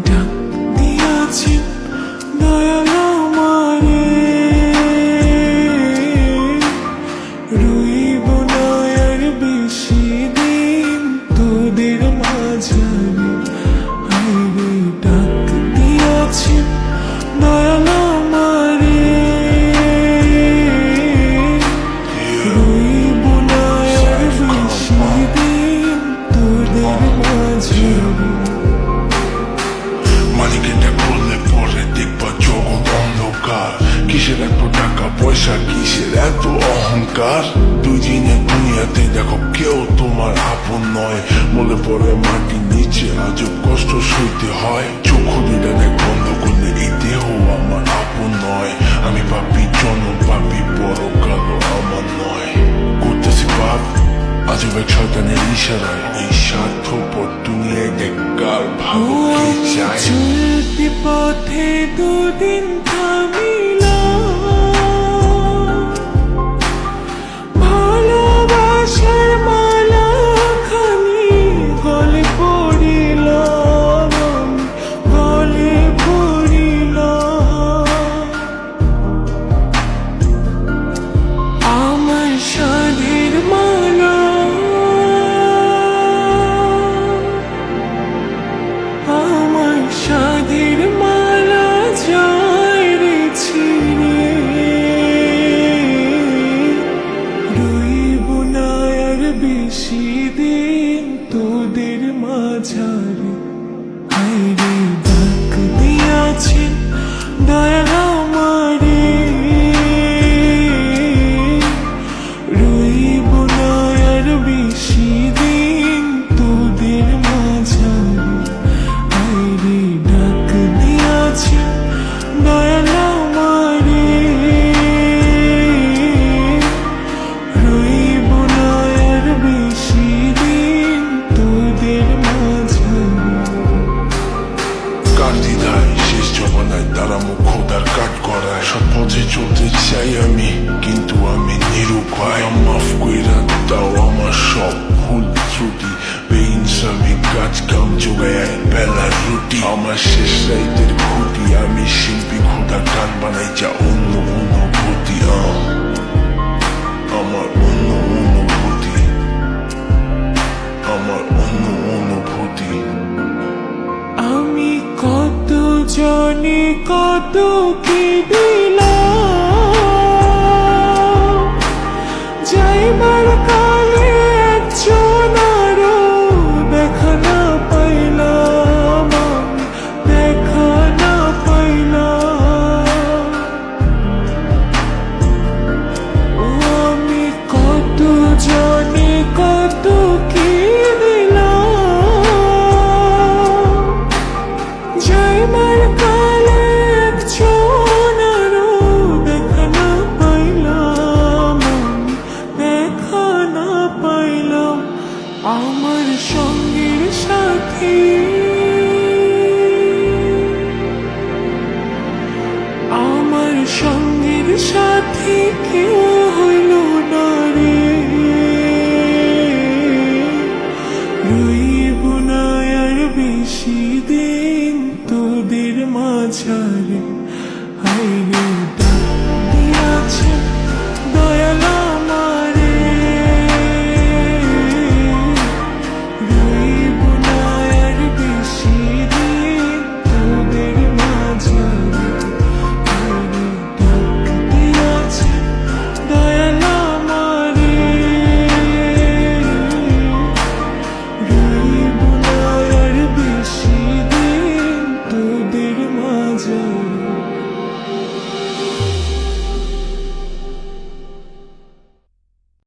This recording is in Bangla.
ডাক দিয়াছেন দয়াল আমারে, রইব না আর বেশি দিন তোদের মাঝারে। হায়রে ডাক দিয়াছেন দয়াল আমারে, রইব না আর বেশি দিন তোদের মাঝারে। মালিকেটা করলে পরে দেখবা জগৎ অন্ধকার। কিসের এত টাকা পয়সা, কিসের এত অহংকার? দুই দিনের দুনিয়াতে দেখো কেউ তোমার আপন নয়। মনে পড়ে মাটির নিচে আজব কষ্ট সইতে হয়। চোখ দুইটা দেখ বন্ধ করলে এই দেহ আমার আপন নয়। আমি পাপি জনম, পাপি পরকালও আমার নয়। করতেছি পাপ আজব এক শয়তানের ইশারায়। এই স্বার্থপর দুনিয়ায় দেখ কার ভালো কে চায়। চলতি পথে দুদিন থামিলাম, ভালোবাসার মালা খানি গলে পড়িলাম, গলে পড়িলাম। আমার সাধের মালা, আমার সাধের মালা যায় রে ছিঁড়ে, রইব না আর বেশি দিন তোদের মাঝারে। হায়রে ডাক দিয়াছেন দয়াল আমারে, রইব না আর বেশি দিন তোদের মাঝারে। হায়রে ডাক দিয়াছেন দয়াল আমারে, রইব না আর বেশি দিন তোদের মাঝারে। কার দ্বিধায় শেষ জমানায় তারা মুখ খোদার কাট করায়। সব পথে চলতে চাই আমি, কিন্তু আমি নিরুপায়। মাফ কইরা দাও আমার সব ভুল ত্রুটি। বেইনসাফি কাজ কাম জোগায় এক বেলার রুটি। আমার শেষ রাইতের খুঁটি, আমি শিল্পী খোদা গান বানাই যা অন্য অনুভূতি। আমার অন্য অনুভূতি, আমার অন্য অনুভূতি। আমি কত জানি কত কি দিলাম, যাইবার কালে একজন আরো দেখা না পাইলাম, আমি দেখা না পাইলাম। ও আমি কত জানি কত কি দিলাম, যাইবার কালে একজন আরো দেখা না পাইলাম, আমি দেখা না পাইলাম। আমার সঙ্গের সাথী, আমার সঙ্গের সাথী কেউ হইল না রে, রইব না আর বেশি দিন তোদের মাঝারে।